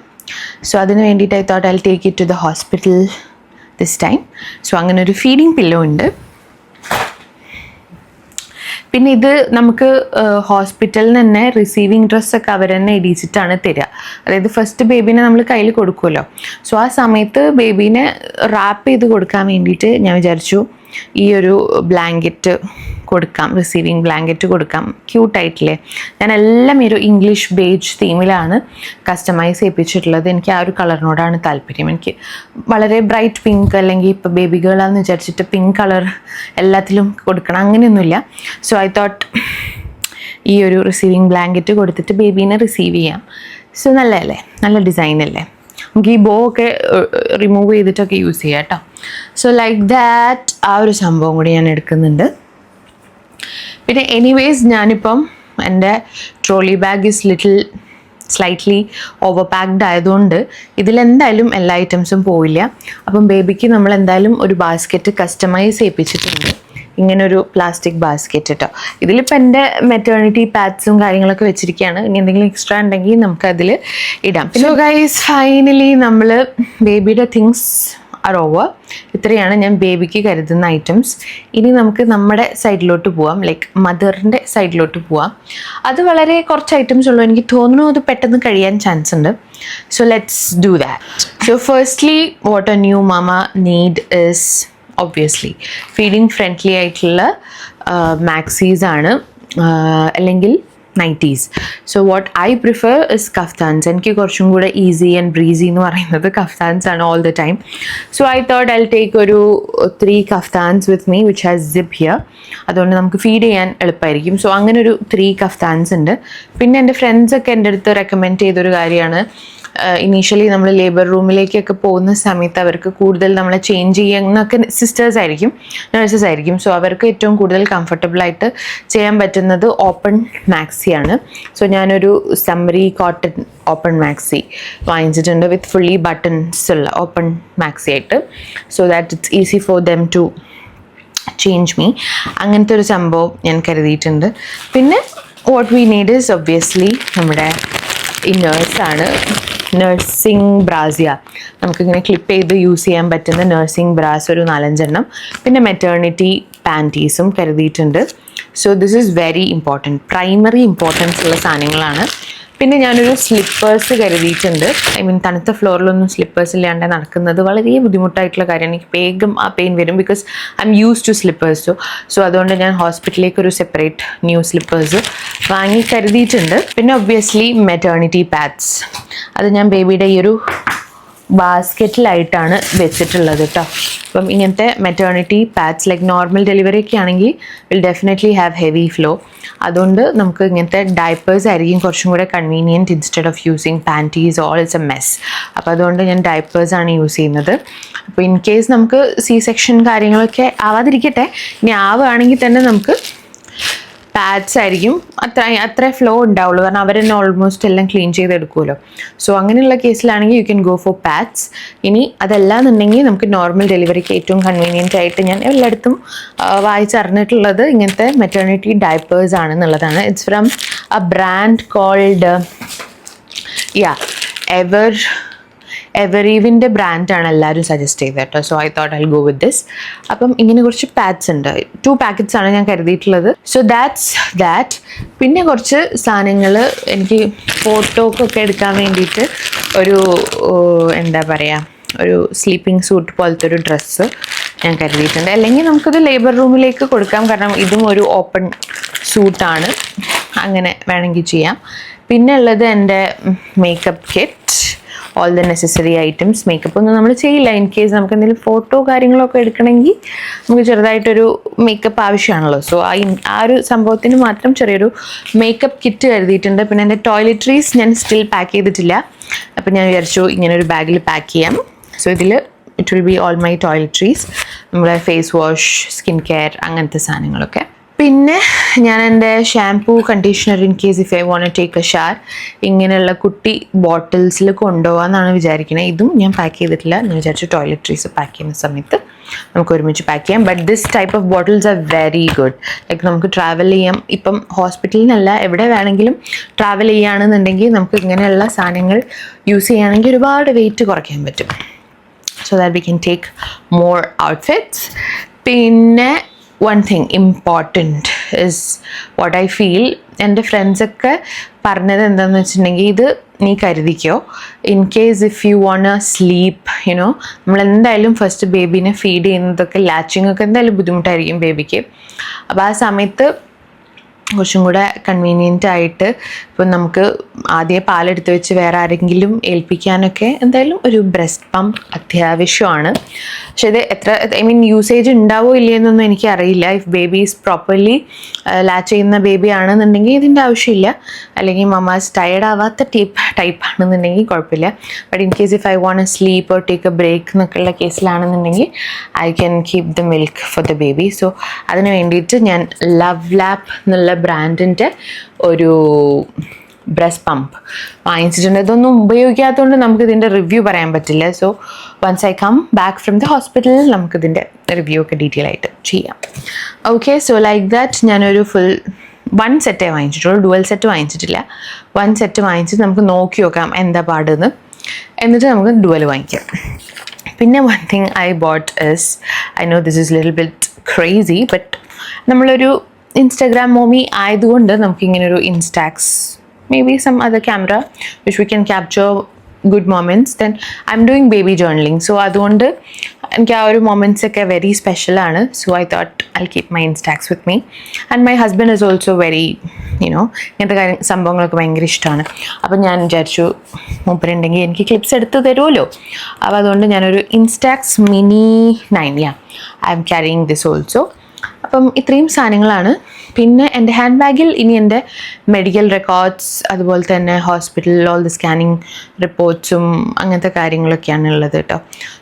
സോ അതിന് വേണ്ടിയിട്ട് I thought I will take it to the hospital this time. So അങ്ങനെ ഒരു ഫീഡിങ് പില്ലോ ഉണ്ട്. പിന്നെ ഇത് നമുക്ക് ഹോസ്പിറ്റലിൽ തന്നെ റിസീവിങ് ഡ്രസ്സൊക്കെ അവർ തന്നെ ഇടിച്ചിട്ടാണ് തരിക. അതായത് ഫസ്റ്റ് ബേബീനെ നമ്മൾ കയ്യിൽ കൊടുക്കുമല്ലോ. സോ ആ സമയത്ത് ബേബീനെ റാപ്പ് ചെയ്ത് കൊടുക്കാൻ വേണ്ടിയിട്ട് ഞാൻ വിചാരിച്ചു ഈ ഒരു ബ്ലാങ്കറ്റ് കൊടുക്കാം, റിസീവിങ് ബ്ലാങ്കറ്റ് കൊടുക്കാം. ക്യൂട്ടായിട്ടില്ലേ? ഞാൻ എല്ലാം ഒരു ഇംഗ്ലീഷ് ബേജ് തീമിലാണ് കസ്റ്റമൈസ് ചെയ്യിപ്പിച്ചിട്ടുള്ളത്. എനിക്ക് ആ ഒരു കളറിനോടാണ് താല്പര്യം. എനിക്ക് വളരെ ബ്രൈറ്റ് പിങ്ക് അല്ലെങ്കിൽ ഇപ്പോൾ ബേബി ഗേളാന്ന് വിചാരിച്ചിട്ട് പിങ്ക് കളർ എല്ലാത്തിലും കൊടുക്കണം അങ്ങനെയൊന്നുമില്ല. സോ ഐ തോട്ട് ഈ ഒരു റിസീവിങ് ബ്ലാങ്കറ്റ് കൊടുത്തിട്ട് ബേബീനെ റിസീവ് ചെയ്യാം. സോ നല്ലതല്ലേ? നല്ല ഡിസൈൻ അല്ലേ? നമുക്ക് ഈ ബോ ഒക്കെ റിമൂവ് ചെയ്തിട്ടൊക്കെ യൂസ് ചെയ്യാം കേട്ടോ. സോ ലൈക്ക് ദാറ്റ് ആ ഒരു സംഭവം കൂടി ഞാൻ എടുക്കുന്നുണ്ട്. പിന്നെ എനിവേസ് ഞാനിപ്പം എൻ്റെ trolley bag is slightly over packed ആയതുകൊണ്ട് ഇതിലെന്തായാലും എല്ലാ ഐറ്റംസും പോവില്ല. അപ്പം ബേബിക്ക് നമ്മൾ എന്തായാലും ഒരു ബാസ്ക്കറ്റ് കസ്റ്റമൈസ് ചെയ്യിപ്പിച്ചിട്ടുണ്ട്. ഇങ്ങനൊരു പ്ലാസ്റ്റിക് ബാസ്ക്കറ്റ് കേട്ടോ. ഇതിലിപ്പോൾ എൻ്റെ മെറ്റേണിറ്റി പാഡ്സും കാര്യങ്ങളൊക്കെ വെച്ചിരിക്കുകയാണ്. ഇനി എന്തെങ്കിലും എക്സ്ട്രാ ഉണ്ടെങ്കിൽ നമുക്കതിൽ ഇടാം. സോ ഗൈസ്, ഫൈനലി നമ്മൾ ബേബിയുടെ തിങ്സ് ആർ ഓവർ. ഇത്രയാണ് ഞാൻ ബേബിക്ക് കരുതുന്ന ഐറ്റംസ്. ഇനി നമുക്ക് നമ്മുടെ സൈഡിലോട്ട് പോവാം, ലൈക്ക് മദറിൻ്റെ സൈഡിലോട്ട് പോവാം. അത് വളരെ കുറച്ച് ഐറ്റംസ് ഉള്ളൂ. എനിക്ക് തോന്നുന്നു അത് പെട്ടെന്ന് കഴിയാൻ ചാൻസ് ഉണ്ട്. So let's do that. So firstly what A new mama need is obviously feeding friendly ആയിട്ടുള്ള മാക്സീസ് ആണ്, അല്ലെങ്കിൽ nighties. So what I prefer is kaftans. എനിക്ക് കുറച്ചും കൂടെ ഈസി ആൻഡ് ബ്രീസി എന്ന് പറയുന്നത് കഫ്താൻസ് ആണ് all the time. So I thought I take ഒരു 3 kaftans with me which has zip here. അതുകൊണ്ട് നമുക്ക് ഫീഡ് ചെയ്യാൻ എളുപ്പമായിരിക്കും. സോ അങ്ങനെ ഒരു 3 കഫ്താൻസ് ഉണ്ട്. പിന്നെ എൻ്റെ ഫ്രണ്ട്സൊക്കെ എൻ്റെ അടുത്ത് റെക്കമെൻഡ് ചെയ്തൊരു കാര്യമാണ്, ഇനീഷ്യലി നമ്മൾ ലേബർ റൂമിലേക്കൊക്കെ പോകുന്ന സമയത്ത് അവർക്ക് കൂടുതൽ നമ്മളെ ചേഞ്ച് ചെയ്യുന്നൊക്കെ സിസ്റ്റേഴ്സ് ആയിരിക്കും, നഴ്സസ് ആയിരിക്കും. സോ അവർക്ക് ഏറ്റവും കൂടുതൽ കംഫർട്ടബിളായിട്ട് ചെയ്യാൻ പറ്റുന്നത് ഓപ്പൺ മാക്സിയാണ്. സോ ഞാനൊരു സമ്മറി കോട്ടൺ ഓപ്പൺ മാക്സി വാങ്ങിച്ചിട്ടുണ്ട് വിത്ത് ഫുള്ളി ബട്ടൺസ് ഉള്ള ഓപ്പൺ മാക്സി ആയിട്ട്. So that it's easy for them to change me. അങ്ങനത്തെ ഒരു സംഭവം ഞാൻ കരുതിയിട്ടുണ്ട്. പിന്നെ what we need is obviously നമ്മുടെ ഇന്നേഴ്സാണ്. നഴ്സിംഗ് ബ്രാസിയ, നമുക്കിങ്ങനെ ക്ലിപ്പ് ചെയ്ത് യൂസ് ചെയ്യാൻ പറ്റുന്ന നഴ്സിംഗ് ബ്രാസ് ഒരു 4-5 എണ്ണം. പിന്നെ മെറ്റേണിറ്റി പാൻറ്റീസും കരുതിയിട്ടുണ്ട്. So this is very important, primary importance ഉള്ള സാധനങ്ങളാണ്. പിന്നെ ഞാനൊരു സ്ലിപ്പേഴ്സ് കരുതിയിട്ടുണ്ട്. ഐ മീൻ തണുത്ത ഫ്ലോറിലൊന്നും സ്ലിപ്പേഴ്സ് ഇല്ലാണ്ട് നടക്കുന്നത് വളരെ ബുദ്ധിമുട്ടായിട്ടുള്ള കാര്യമാണ്. എനിക്ക് വേഗം ആ പെയിൻ വരും because I am use to slippers. So അതുകൊണ്ട് ഞാൻ ഹോസ്പിറ്റലിലേക്ക് ഒരു സെപ്പറേറ്റ് ന്യൂ സ്ലിപ്പേഴ്സ് വാങ്ങി കരുതിയിട്ടുണ്ട്. പിന്നെ ഒബ്വിയസ്ലി മെറ്റേണിറ്റി പാഡ്സ്, അത് ഞാൻ ബേബിയുടെ ഈ ഒരു ബാസ്ക്കറ്റിലായിട്ടാണ് വെച്ചിട്ടുള്ളത് കേട്ടോ. അപ്പം ഇങ്ങനത്തെ maternity pads like normal delivery ഒക്കെ ആണെങ്കിൽ will definitely have heavy flow. അതുകൊണ്ട് നമുക്ക് ഇങ്ങനത്തെ ഡയപ്പേഴ്സ് ആയിരിക്കും കുറച്ചും കൂടെ convenient instead of using panties all it's a mess. അപ്പോൾ അതുകൊണ്ട് ഞാൻ ഡയപ്പേഴ്സാണ് യൂസ് ചെയ്യുന്നത്. അപ്പോൾ ഇൻ കേസ് നമുക്ക് സി സെക്ഷൻ കാര്യങ്ങളൊക്കെ ആവാതിരിക്കട്ടെ, ഇനി ആവുകയാണെങ്കിൽ തന്നെ നമുക്ക് പാഡ്സ് ആയിരിക്കും അത്ര ഫ്ലോ ഉണ്ടാവുള്ളൂ, കാരണം അവർ തന്നെ ഓൾമോസ്റ്റ് എല്ലാം ക്ലീൻ ചെയ്തെടുക്കുമല്ലോ. സോ അങ്ങനെയുള്ള കേസിലാണെങ്കിൽ you can go for pads. ഇനി അതല്ലാന്നുണ്ടെങ്കിൽ നമുക്ക് നോർമൽ ഡെലിവറിക്ക് ഏറ്റവും കൺവീനിയൻ്റ് ആയിട്ട് ഞാൻ എല്ലായിടത്തും വായിച്ചറിഞ്ഞിട്ടുള്ളത് ഇങ്ങനത്തെ മെറ്റേണിറ്റി ഡയപ്പേഴ്സ് ആണെന്നുള്ളതാണ്. It's from a brand called എവറീവിൻ്റെ ബ്രാൻഡാണ് എല്ലാവരും സജസ്റ്റ് ചെയ്തത് കേട്ടോ. So I thought I go with this. അപ്പം ഇങ്ങനെ കുറച്ച് പാഡ്സ് ഉണ്ട്, 2 പാക്കറ്റ്സ് ആണ് ഞാൻ കരുതിയിട്ടുള്ളത്. So that. പിന്നെ കുറച്ച് സാധനങ്ങൾ എനിക്ക് ഫോട്ടോക്കൊക്കെ എടുക്കാൻ വേണ്ടിയിട്ട് ഒരു എന്താ പറയുക, ഒരു സ്ലീപ്പിംഗ് സൂട്ട് പോലത്തെ ഒരു ഡ്രസ്സ് ഞാൻ കരുതിയിട്ടുണ്ട്. അല്ലെങ്കിൽ നമുക്കത് ലേബർ റൂമിലേക്ക് കൊടുക്കാം, കാരണം ഇതും ഒരു ഓപ്പൺ സൂട്ടാണ്, അങ്ങനെ വേണമെങ്കിൽ ചെയ്യാം. പിന്നെ ഉള്ളത് എൻ്റെ makeup kit, all the necessary items. Makeup ഒന്നും നമ്മൾ ചെയ്യില്ല, ഇൻ കേസ് നമുക്ക് എന്തെങ്കിലും ഫോട്ടോ കാര്യങ്ങളൊക്കെ എടുക്കണമെങ്കിൽ നമുക്ക് ചെറുതായിട്ടൊരു മേക്കപ്പ് ആവശ്യമാണല്ലോ. സോ ആ ഒരു സംഭവത്തിന് മാത്രം ചെറിയൊരു മേക്കപ്പ് കിറ്റ് കരുതിയിട്ടുണ്ട്. പിന്നെ എൻ്റെ ടോയ്ലറ്ററീസ് ഞാൻ സ്റ്റിൽ പാക്ക് ചെയ്തിട്ടില്ല, അപ്പം ഞാൻ വിചാരിച്ചു ഇങ്ങനെ ഒരു ബാഗിൽ പാക്ക് ചെയ്യാം. സോ ഇതിൽ it will be all my toiletries, നമ്മുടെ ഫേസ് വാഷ്, സ്കിൻ കെയർ, അങ്ങനത്തെ സാധനങ്ങളൊക്കെ. പിന്നെ ഞാൻ എൻ്റെ shampoo, conditioner, in case if I want to take a shower, ഇങ്ങനെയുള്ള കുട്ടി ബോട്ടിൽസിൽ കൊണ്ടുപോകാമെന്നാണ് വിചാരിക്കുന്നത്. ഇതും ഞാൻ പാക്ക് ചെയ്തിട്ടില്ല, ഞാൻ വിചാരിച്ചു ടോയ്ലറ്ററീസ് പാക്ക് ചെയ്യുന്ന സമയത്ത് നമുക്ക് ഒരുമിച്ച് പാക്ക് ചെയ്യാം. But this type of bottles are very good. Like നമുക്ക് ട്രാവൽ ചെയ്യാം, ഇപ്പം ഹോസ്പിറ്റലിൽ നിന്നല്ല എവിടെ വേണമെങ്കിലും ട്രാവൽ ചെയ്യുകയാണെന്നുണ്ടെങ്കിൽ നമുക്ക് ഇങ്ങനെയുള്ള സാധനങ്ങൾ യൂസ് ചെയ്യുകയാണെങ്കിൽ ഒരുപാട് വെയിറ്റ് കുറയ്ക്കാൻ പറ്റും. So that we can take more outfits. പിന്നെ one thing important is what I feel, എൻ്റെ ഫ്രണ്ട്സൊക്കെ പറഞ്ഞത് എന്താണെന്ന് വെച്ചിട്ടുണ്ടെങ്കിൽ, ഇത് നീ കരുതിക്കോ, in case if you won't sleep, you know നമ്മളെന്തായാലും ഫസ്റ്റ് ബേബീനെ ഫീഡ് ചെയ്യുന്നതൊക്കെ ലാച്ചിങ് ഒക്കെ എന്തായാലും ബുദ്ധിമുട്ടായിരിക്കും ബേബിക്ക്. അപ്പോൾ ആ സമയത്ത് കുറച്ചും കൂടെ കൺവീനിയൻ്റ് ആയിട്ട് ഇപ്പം നമുക്ക് ആദ്യം പാലെടുത്ത് വെച്ച് വേറെ ആരെങ്കിലും ഏൽപ്പിക്കാനൊക്കെ എന്തായാലും ഒരു ബ്രസ്റ്റ് പമ്പ് അത്യാവശ്യമാണ്. പക്ഷെ ഇത് യൂസേജ് ഉണ്ടാവോ ഇല്ലയെന്നൊന്നും എനിക്കറിയില്ല. If baby is properly latch ചെയ്യുന്ന ബേബി ആണെന്നുണ്ടെങ്കിൽ ഇതിൻ്റെ ആവശ്യമില്ല, അല്ലെങ്കിൽ മമാസ് ടയർഡ് ആവാത്ത ടൈപ്പ് ആണെന്നുണ്ടെങ്കിൽ കുഴപ്പമില്ല. But in case if I won't sleep or take a break എന്നൊക്കെയുള്ള കേസിലാണെന്നുണ്ടെങ്കിൽ I can keep the milk for the baby. So അതിന് വേണ്ടിയിട്ട് ഞാൻ ലവ് ലാപ്പ് എന്നുള്ള ബ്രാൻഡിൻ്റെ ഒരു ബ്രസ്റ്റ് പമ്പ് വാങ്ങിച്ചിട്ടുണ്ട്. ഇതൊന്നും ഉപയോഗിക്കാത്തതുകൊണ്ട് നമുക്ക് ഇതിൻ്റെ റിവ്യൂ പറയാൻ പറ്റില്ല. So once I come back from the ഹോസ്പിറ്റലിൽ നമുക്കിതിൻ്റെ റിവ്യൂ ഒക്കെ ഡീറ്റെയിൽ ആയിട്ട് ചെയ്യാം. ഓക്കെ, സോ ലൈക്ക് ദാറ്റ് ഞാനൊരു ഫുൾ 1 സെറ്റേ വാങ്ങിച്ചിട്ടുള്ളൂ, ഡുവൽ സെറ്റ് വാങ്ങിച്ചിട്ടില്ല. 1 സെറ്റ് വാങ്ങിച്ചിട്ട് നമുക്ക് നോക്കി നോക്കാം എന്താ പാടെന്ന്, എന്നിട്ട് നമുക്ക് ഡുവൽ വാങ്ങിക്കാം. പിന്നെ one thing I bought is, I know this is a little bit crazy, but നമ്മളൊരു ഇൻസ്റ്റാഗ്രാം മോമി ആയതുകൊണ്ട് നമുക്കിങ്ങനൊരു Instax, maybe some other camera which we can capture good moments. Then I'm doing baby journaling, so അതുകൊണ്ട് എനിക്ക് ആ ഒരു മൊമെൻറ്റ്സ് ഒക്കെ വെരി സ്പെഷ്യലാണ്. So I thought I keep my Instax with me. And my husband is also very ഇങ്ങനത്തെ സംഭവങ്ങളൊക്കെ ഭയങ്കര ഇഷ്ടമാണ്. അപ്പം ഞാൻ വിചാരിച്ചു മൂപ്പരുണ്ടെങ്കിൽ എനിക്ക് ക്ലിപ്സ് എടുത്ത് തരുമല്ലോ. അപ്പോൾ അതുകൊണ്ട് ഞാനൊരു Instax mini 9 I M carrying this also. അപ്പം ഇത്രയും സാധനങ്ങളാണ്. പിന്നെ എൻ്റെ ഹാൻഡ് ബാഗിൽ ഇനി എൻ്റെ മെഡിക്കൽ റെക്കോർഡ്സ്, അതുപോലെ തന്നെ ഹോസ്പിറ്റലിൽ ഓൾ ദി സ്കാനിങ് റിപ്പോർട്ട്സും അങ്ങനത്തെ കാര്യങ്ങളൊക്കെയാണ് ഉള്ളത് കേട്ടോ.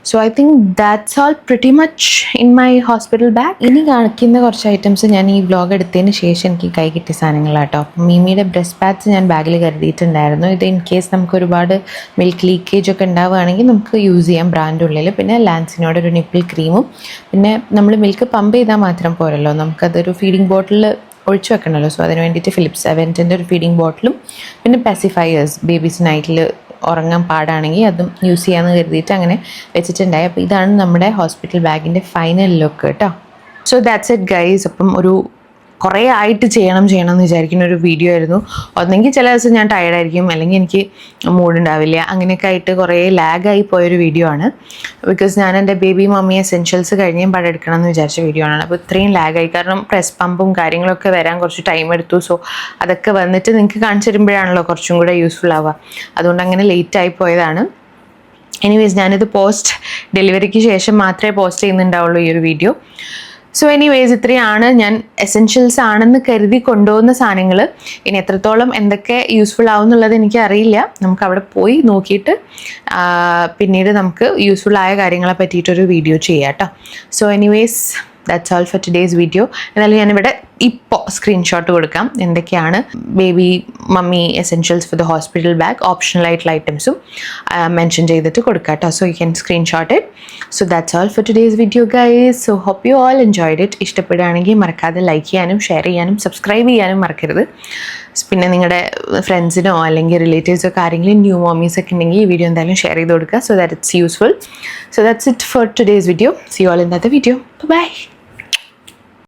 So I think that's all pretty much in my hospital bag. ഇനി കാണിക്കുന്ന കുറച്ച് ഐറ്റംസ് ഞാൻ ഈ വ്ലോഗ് എടുത്തതിന് ശേഷം എനിക്ക് കൈ കിട്ടിയ സാധനങ്ങളാട്ടോ. മീമിയുടെ ബ്രസ്റ്റ് പാഡ്സ് ഞാൻ ബാഗിൽ കരുതിയിട്ടുണ്ടായിരുന്നു. ഇത് ഇൻ കേസ് നമുക്ക് ഒരുപാട് മിൽക്ക് ലീക്കേജ് ഒക്കെ ഉണ്ടാവുകയാണെങ്കിൽ നമുക്ക് യൂസ് ചെയ്യാം ബ്രാൻഡുള്ളിൽ. പിന്നെ ലാൻസിനോട് ഒരു നിപ്പിൾ ക്രീമും, പിന്നെ നമ്മൾ മിൽക്ക് പമ്പ് ചെയ്താൽ മാത്രം പോരല്ലോ, നമുക്കതൊരു ഫീഡിങ് ബോട്ടിൽ ഒഴിച്ചു വെക്കണമല്ലോ. സോ അതിന് വേണ്ടിയിട്ട് ഫിലിപ്സ് അവൻറ്റിൻ്റെ ഒരു ഫീഡിങ് ബോട്ടിലും, പിന്നെ പെസിഫയേഴ്സ്, ബേബീസ് നൈറ്റിൽ ഉറങ്ങാൻ പാടാണെങ്കിൽ അതും യൂസ് ചെയ്യാമെന്ന് കരുതിയിട്ട് അങ്ങനെ വെച്ചിട്ടുണ്ടായി. അപ്പോൾ ഇതാണ് നമ്മുടെ ഹോസ്പിറ്റൽ ബാഗിൻ്റെ ഫൈനൽ ലുക്ക് കേട്ടോ. So that's it guys. അപ്പം ഒരു കുറേ ആയിട്ട് ചെയ്യണം എന്ന് വിചാരിക്കുന്ന ഒരു വീഡിയോ ആയിരുന്നു. ഒന്നെങ്കിൽ ചില ദിവസം ഞാൻ ടയർഡായിരിക്കും, അല്ലെങ്കിൽ എനിക്ക് മൂഡുണ്ടാവില്ല, അങ്ങനെയൊക്കെ ആയിട്ട് കുറേ ലാഗായി പോയൊരു വീഡിയോ ആണ്. ബിക്കോസ് ഞാൻ എൻ്റെ ബേബി മമ്മി എസെൻഷ്യൽസ് കഴിഞ്ഞും പടെടുക്കണം എന്ന് വിചാരിച്ച വീഡിയോ ആണ്. അപ്പോൾ ഇത്രയും ലാഗായി, കാരണം പ്രസ് പമ്പും കാര്യങ്ങളൊക്കെ വരാൻ കുറച്ച് ടൈം എടുത്തു. സോ അതൊക്കെ വന്നിട്ട് നിങ്ങൾക്ക് കാണിച്ചു തരുമ്പോഴാണല്ലോ കുറച്ചും കൂടെ യൂസ്ഫുൾ ആവുക. അതുകൊണ്ട് അങ്ങനെ ലേറ്റായി പോയതാണ്. എനിവേസ് ഞാനിത് പോസ്റ്റ് ഡെലിവറിക്ക് ശേഷം മാത്രമേ പോസ്റ്റ് ചെയ്യുന്നുണ്ടാവുള്ളൂ ഈ ഒരു വീഡിയോ. സോ എനിവേസ് ഇത്രയാണ് ഞാൻ എസെൻഷ്യൽസ് ആണെന്ന് കരുതി കൊണ്ടുപോകുന്ന സാധനങ്ങൾ. ഇനി എത്രത്തോളം എന്തൊക്കെ യൂസ്ഫുൾ ആവും എന്നുള്ളത് എനിക്കറിയില്ല. നമുക്ക് അവിടെ പോയി നോക്കിയിട്ട് പിന്നീട് നമുക്ക് യൂസ്ഫുൾ ആയ കാര്യങ്ങളെ പറ്റിയിട്ടൊരു വീഡിയോ ചെയ്യാം കേട്ടോ. So anyways that's all for today's video. എന്നാലും ഞാനിവിടെ ഇപ്പോൾ സ്ക്രീൻഷോട്ട് കൊടുക്കാം. എന്തൊക്കെയാണ് baby mummy essentials for the hospital bag, optional ആയിട്ടുള്ള ഐറ്റംസും മെൻഷൻ ചെയ്തിട്ട് കൊടുക്കാം കേട്ടോ. So you can screenshot it. So that's all for today's video guys. So hope you all enjoyed it. ഇഷ്ടപ്പെടുകയാണെങ്കിൽ മറക്കാതെ ലൈക്ക് ചെയ്യാനും ഷെയർ ചെയ്യാനും സബ്സ്ക്രൈബ് ചെയ്യാനും മറക്കരുത്. പിന്നെ നിങ്ങളുടെ ഫ്രണ്ട്സിനോ അല്ലെങ്കിൽ റിലേറ്റീവ്സോ ഒക്കെ ആരെങ്കിലും ന്യൂ മോമീസ് ഒക്കെ ഉണ്ടെങ്കിൽ ഈ വീഡിയോ എന്തായാലും ഷെയർ ചെയ്ത് കൊടുക്കുക. So that it's useful. So that's it for today's video. See you all in the video. By.